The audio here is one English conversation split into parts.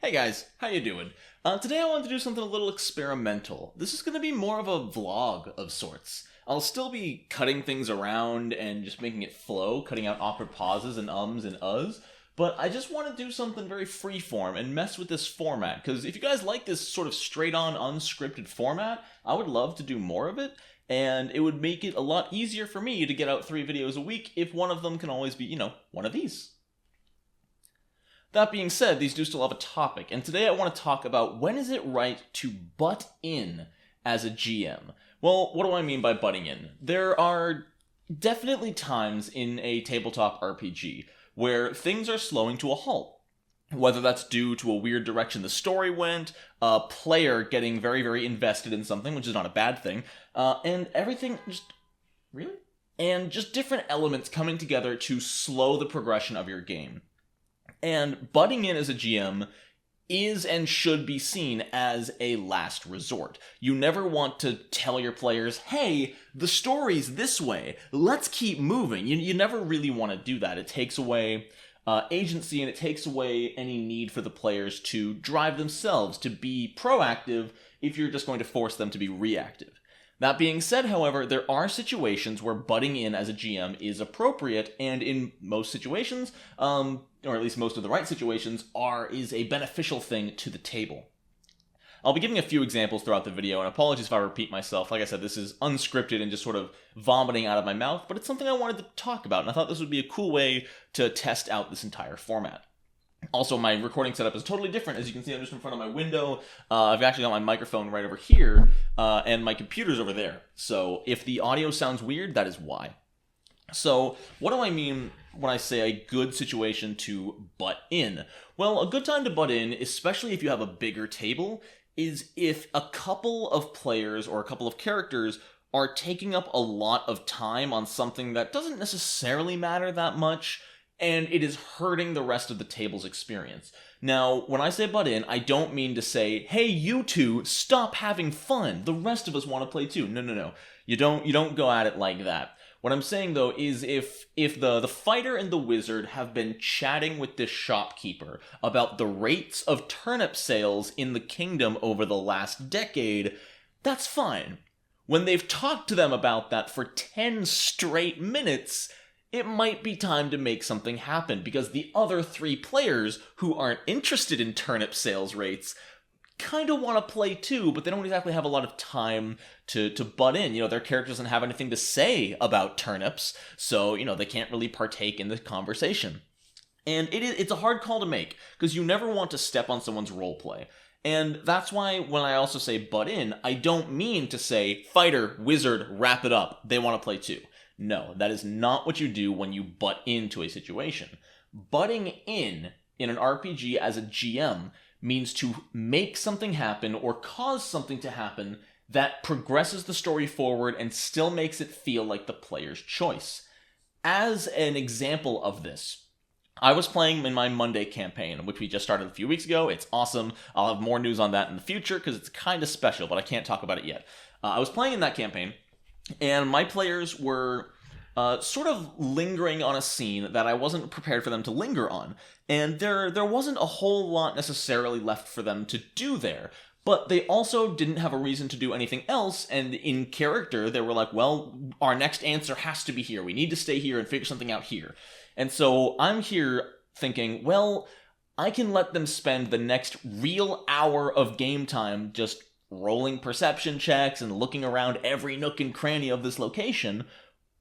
Hey guys, how you doing? Today I wanted to do something a little experimental. This is going to be more of a vlog of sorts. I'll still be cutting things around and just making it flow, cutting out awkward pauses and ums and uhs, but I just want to do something very freeform and mess with this format, because if you guys like this sort of straight-on, unscripted format, I would love to do more of it, and it would make it a lot easier for me to get out 3 videos a week if one of them can always be, one of these. That being said, these do still have a topic, and today I want to talk about when is it right to butt in as a GM. Well, what do I mean by butting in? There are definitely times in a tabletop RPG where things are slowing to a halt. Whether that's due to a weird direction the story went, a player getting very, very invested in something, which is not a bad thing, and everything just... Really? And just different elements coming together to slow the progression of your game. And butting in as a GM is and should be seen as a last resort. You never want to tell your players, hey, the story's this way, let's keep moving. You never really want to do that. It takes away agency, and it takes away any need for the players to drive themselves, to be proactive, if you're just going to force them to be reactive. That being said, however, there are situations where butting in as a GM is appropriate, and in most situations, or at least most of the right situations, is a beneficial thing to the table. I'll be giving a few examples throughout the video, and apologies if I repeat myself. Like I said, this is unscripted and just sort of vomiting out of my mouth, but it's something I wanted to talk about, and I thought this would be a cool way to test out this entire format. Also, my recording setup is totally different. As you can see, I'm just in front of my window. I've actually got my microphone right over here, and my computer's over there. So if the audio sounds weird, that is why. So what do I mean when I say a good situation to butt in? Well, a good time to butt in, especially if you have a bigger table, is if a couple of players or a couple of characters are taking up a lot of time on something that doesn't necessarily matter that much, and it is hurting the rest of the table's experience. Now, when I say butt in, I don't mean to say, hey, you two, stop having fun. The rest of us want to play too. No. You don't go at it like that. What I'm saying, though, is if the fighter and the wizard have been chatting with this shopkeeper about the rates of turnip sales in the kingdom over the last decade, that's fine. When they've talked to them about that for 10 straight minutes, it might be time to make something happen, because the other 3 players who aren't interested in turnip sales rates kind of want to play too, but they don't exactly have a lot of time to butt in. Their character doesn't have anything to say about turnips, so, they can't really partake in the conversation. And it's a hard call to make, because you never want to step on someone's roleplay. And that's why when I also say butt in, I don't mean to say, fighter, wizard, wrap it up, they want to play too. No, that is not what you do when you butt into a situation. Butting in an RPG as a GM means to make something happen or cause something to happen that progresses the story forward and still makes it feel like the player's choice. As an example of this, I was playing in my Monday campaign, which we just started a few weeks ago. It's awesome. I'll have more news on that in the future because it's kind of special, but I can't talk about it yet. I was playing in that campaign, and my players were sort of lingering on a scene that I wasn't prepared for them to linger on. And there wasn't a whole lot necessarily left for them to do there. But they also didn't have a reason to do anything else, and in character, they were like, well, our next answer has to be here. We need to stay here and figure something out here. And so I'm here thinking, well, I can let them spend the next real hour of game time just rolling perception checks and looking around every nook and cranny of this location,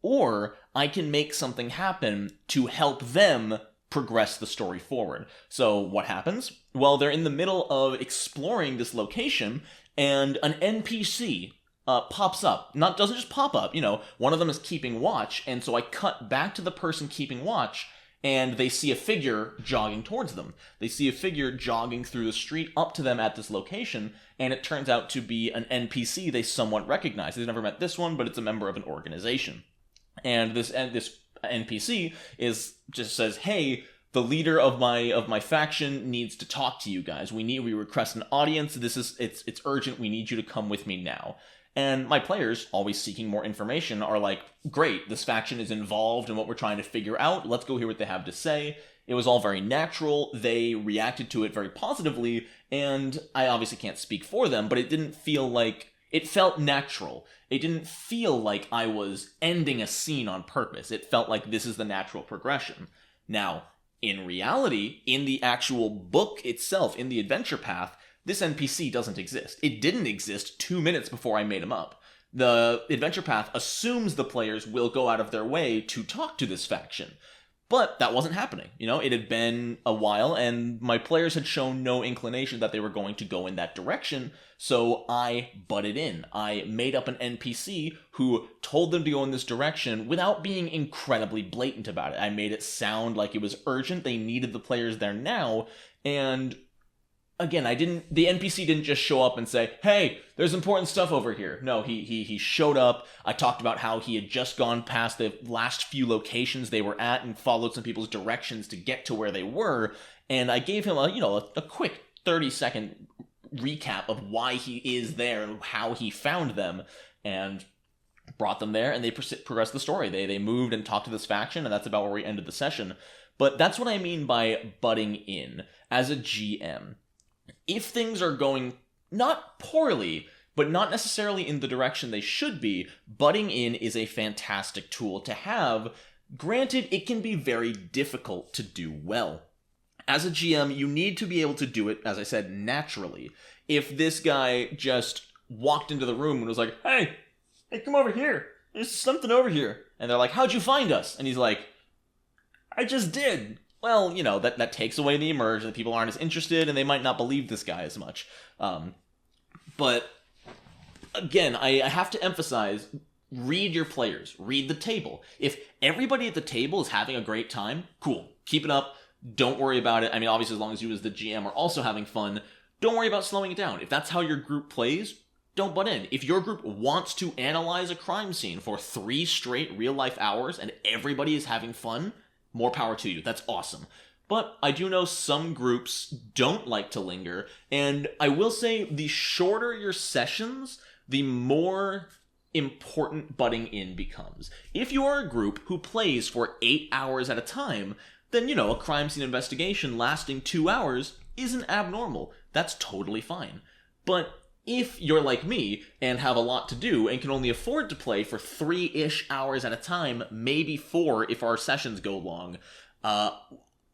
or I can make something happen to help them progress the story forward. So what happens? Well, they're in the middle of exploring this location, and an NPC pops up. Doesn't just pop up, one of them is keeping watch, and so I cut back to the person keeping watch, and they see a figure jogging towards them. They see a figure jogging through the street up to them at this location, and it turns out to be an NPC they somewhat recognize. They've never met this one, but it's a member of an organization. And this NPC just says, hey, the leader of my faction needs to talk to you guys. We request an audience. It's urgent. We need you to come with me now. And my players, always seeking more information, are like, great, this faction is involved in what we're trying to figure out. Let's go hear what they have to say. It was all very natural. They reacted to it very positively, and I obviously can't speak for them, but it didn't feel like... It felt natural. It didn't feel like I was ending a scene on purpose. It felt like this is the natural progression. Now, in reality, in the actual book itself, in the adventure path, this NPC doesn't exist. It didn't exist 2 minutes before I made him up. The adventure path assumes the players will go out of their way to talk to this faction. But that wasn't happening. It had been a while, and my players had shown no inclination that they were going to go in that direction, so I butted in. I made up an NPC who told them to go in this direction without being incredibly blatant about it. I made it sound like it was urgent, they needed the players there now, and... Again, the NPC didn't just show up and say, hey, there's important stuff over here. No, he showed up. I talked about how he had just gone past the last few locations they were at and followed some people's directions to get to where they were. And I gave him a quick 30-second recap of why he is there and how he found them and brought them there. And they progressed the story. They moved and talked to this faction, and that's about where we ended the session. But that's what I mean by butting in as a GM. If things are going not poorly, but not necessarily in the direction they should be, butting in is a fantastic tool to have. Granted, it can be very difficult to do well. As a GM, you need to be able to do it, as I said, naturally. If this guy just walked into the room and was like, hey, come over here. There's something over here. And they're like, how'd you find us? And he's like, I just did. Well, that takes away the immersion. People aren't as interested, and they might not believe this guy as much. But, again, I have to emphasize, read your players. Read the table. If everybody at the table is having a great time, cool. Keep it up. Don't worry about it. I mean, obviously, as long as you as the GM are also having fun, don't worry about slowing it down. If that's how your group plays, don't butt in. If your group wants to analyze a crime scene for 3 straight real-life hours and everybody is having fun... more power to you. That's awesome. But I do know some groups don't like to linger, and I will say the shorter your sessions, the more important butting in becomes. If you are a group who plays for 8 hours at a time, then, a crime scene investigation lasting 2 hours isn't abnormal. That's totally fine. But if you're like me and have a lot to do and can only afford to play for 3-ish hours at a time, maybe 4 if our sessions go long,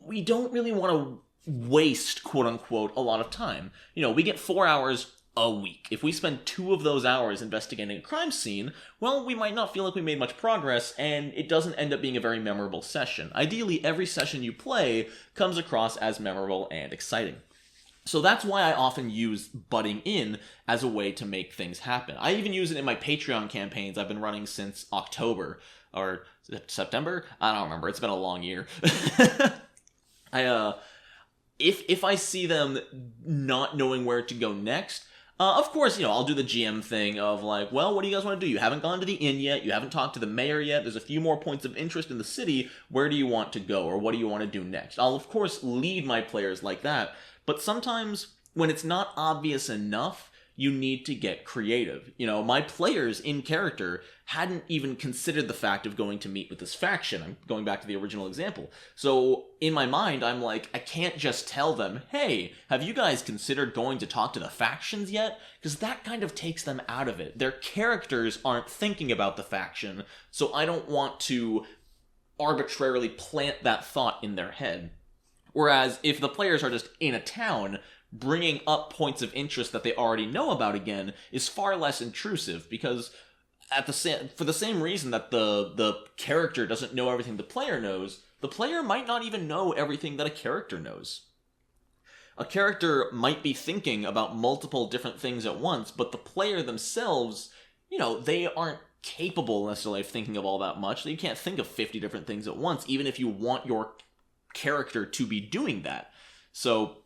we don't really want to waste, quote-unquote, a lot of time. We get 4 hours a week. If we spend 2 of those hours investigating a crime scene, well, we might not feel like we made much progress, and it doesn't end up being a very memorable session. Ideally, every session you play comes across as memorable and exciting. So that's why I often use butting in as a way to make things happen. I even use it in my Patreon campaigns I've been running since October, or September? I don't remember. It's been a long year. If I see them not knowing where to go next, of course, I'll do the GM thing of like, well, what do you guys want to do? You haven't gone to the inn yet. You haven't talked to the mayor yet. There's a few more points of interest in the city. Where do you want to go? Or what do you want to do next? I'll, of course, lead my players like that. But sometimes, when it's not obvious enough, you need to get creative. My players in character hadn't even considered the fact of going to meet with this faction. I'm going back to the original example. So, in my mind, I'm like, I can't just tell them, hey, have you guys considered going to talk to the factions yet? Because that kind of takes them out of it. Their characters aren't thinking about the faction, so I don't want to arbitrarily plant that thought in their head. Whereas, if the players are just in a town, bringing up points of interest that they already know about again is far less intrusive, because for the same reason that the character doesn't know everything the player knows, the player might not even know everything that a character knows. A character might be thinking about multiple different things at once, but the player themselves, they aren't capable necessarily of thinking of all that much. You can't think of 50 different things at once, even if you want your character to be doing that. So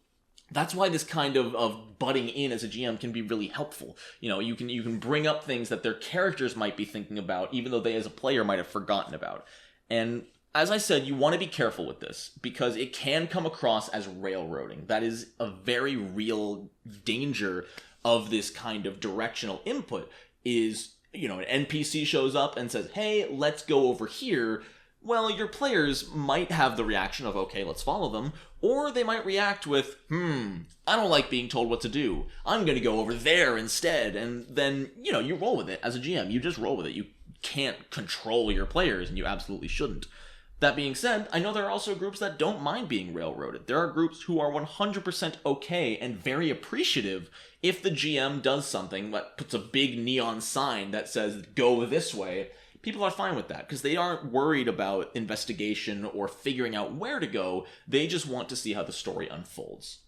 that's why this kind of butting in as a GM can be really helpful. You can bring up things that their characters might be thinking about, even though they as a player might have forgotten about. And as I said, you want to be careful with this, because it can come across as railroading. That is a very real danger of this kind of directional input, is, an NPC shows up and says, hey, let's go over here. well, your players might have the reaction of, okay, let's follow them, or they might react with, I don't like being told what to do. I'm going to go over there instead. And then, you roll with it as a GM. You just roll with it. You can't control your players, and you absolutely shouldn't. That being said, I know there are also groups that don't mind being railroaded. There are groups who are 100% okay and very appreciative if the GM does something that puts a big neon sign that says, go this way. People are fine with that because they aren't worried about investigation or figuring out where to go. They just want to see how the story unfolds.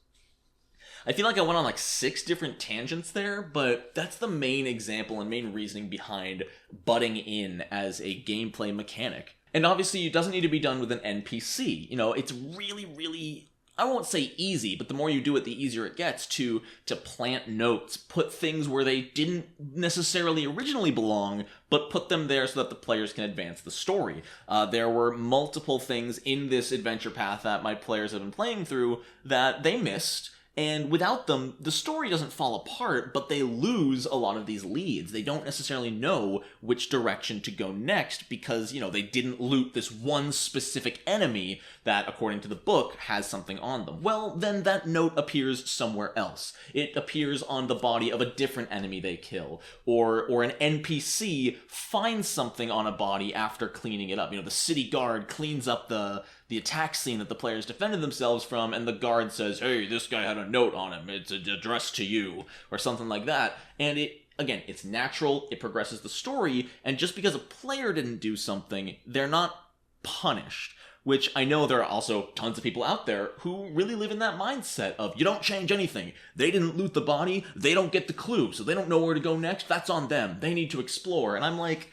I feel like I went on like 6 different tangents there, but that's the main example and main reasoning behind butting in as a gameplay mechanic. And obviously, it doesn't need to be done with an NPC. It's really, really, I won't say easy, but the more you do it, the easier it gets to plant notes, put things where they didn't necessarily originally belong, but put them there so that the players can advance the story. There were multiple things in this adventure path that my players have been playing through that they missed. And without them, the story doesn't fall apart, but they lose a lot of these leads. They don't necessarily know which direction to go next because, they didn't loot this one specific enemy that, according to the book, has something on them. Well, then that note appears somewhere else. It appears on the body of a different enemy they kill. Or an NPC finds something on a body after cleaning it up. The city guard cleans up the attack scene that the players defended themselves from, and the guard says, hey, this guy had a note on him, it's addressed to you, or something like that. And it's natural, it progresses the story, and just because a player didn't do something, they're not punished. Which I know there are also tons of people out there who really live in that mindset of, you don't change anything. They didn't loot the body, they don't get the clue, so they don't know where to go next, that's on them. They need to explore. And I'm like,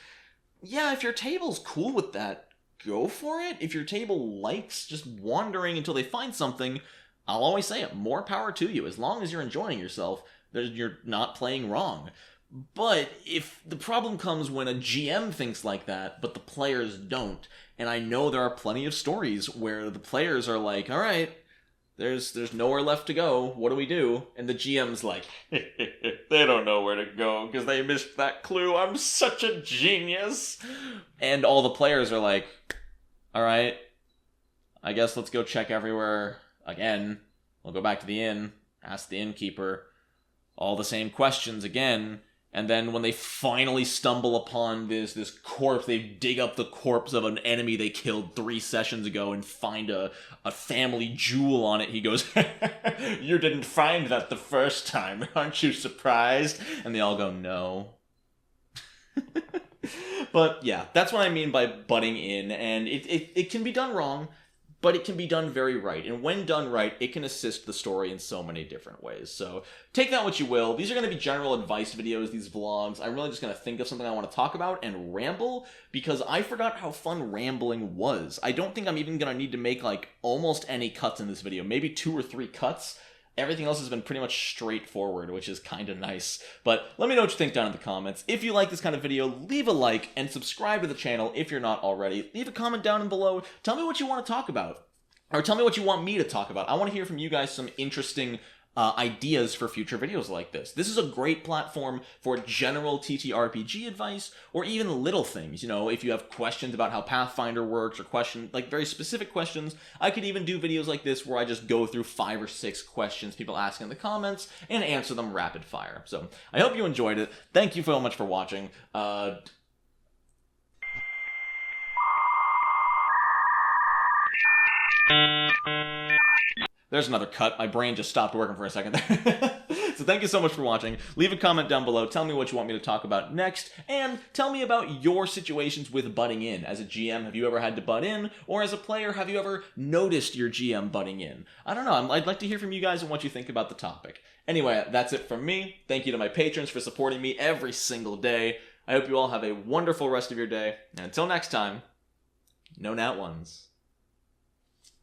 yeah, if your table's cool with that, go for it. If your table likes just wandering until they find something, I'll always say it, more power to you. As long as you're enjoying yourself, you're not playing wrong. But if the problem comes when a GM thinks like that, but the players don't, and I know there are plenty of stories where the players are like, all right, there's nowhere left to go, what do we do? And the GM's like, they don't know where to go because they missed that clue, I'm such a genius. And all the players are like, all right, I guess let's go check everywhere again. We'll go back to the inn, ask the innkeeper all the same questions again. And then when they finally stumble upon this corpse, they dig up the corpse of an enemy they killed 3 sessions ago and find a family jewel on it. He goes, you didn't find that the first time, aren't you surprised? And they all go, no. But yeah, that's what I mean by butting in, and it can be done wrong, but it can be done very right. And when done right, it can assist the story in so many different ways. So take that what you will. These are going to be general advice videos, these vlogs. I'm really just going to think of something I want to talk about and ramble, because I forgot how fun rambling was. I don't think I'm even going to need to make like almost any cuts in this video. Maybe 2 or 3 cuts. Everything else has been pretty much straightforward, which is kind of nice. But let me know what you think down in the comments. If you like this kind of video, leave a like and subscribe to the channel if you're not already. Leave a comment down below. Tell me what you want to talk about. Or tell me what you want me to talk about. I want to hear from you guys some interesting ideas for future videos like this. This is a great platform for general TTRPG advice, or even little things. If you have questions about how Pathfinder works, or questions, like very specific questions, I could even do videos like this where I just go through 5 or 6 questions people ask in the comments and answer them rapid fire. So I hope you enjoyed it. Thank you so much for watching. There's another cut. My brain just stopped working for a second there. So thank you so much for watching. Leave a comment down below. Tell me what you want me to talk about next. And tell me about your situations with butting in. As a GM, have you ever had to butt in? Or as a player, have you ever noticed your GM butting in? I don't know. I'd like to hear from you guys and what you think about the topic. Anyway, that's it from me. Thank you to my patrons for supporting me every single day. I hope you all have a wonderful rest of your day. And until next time, Nonat1s.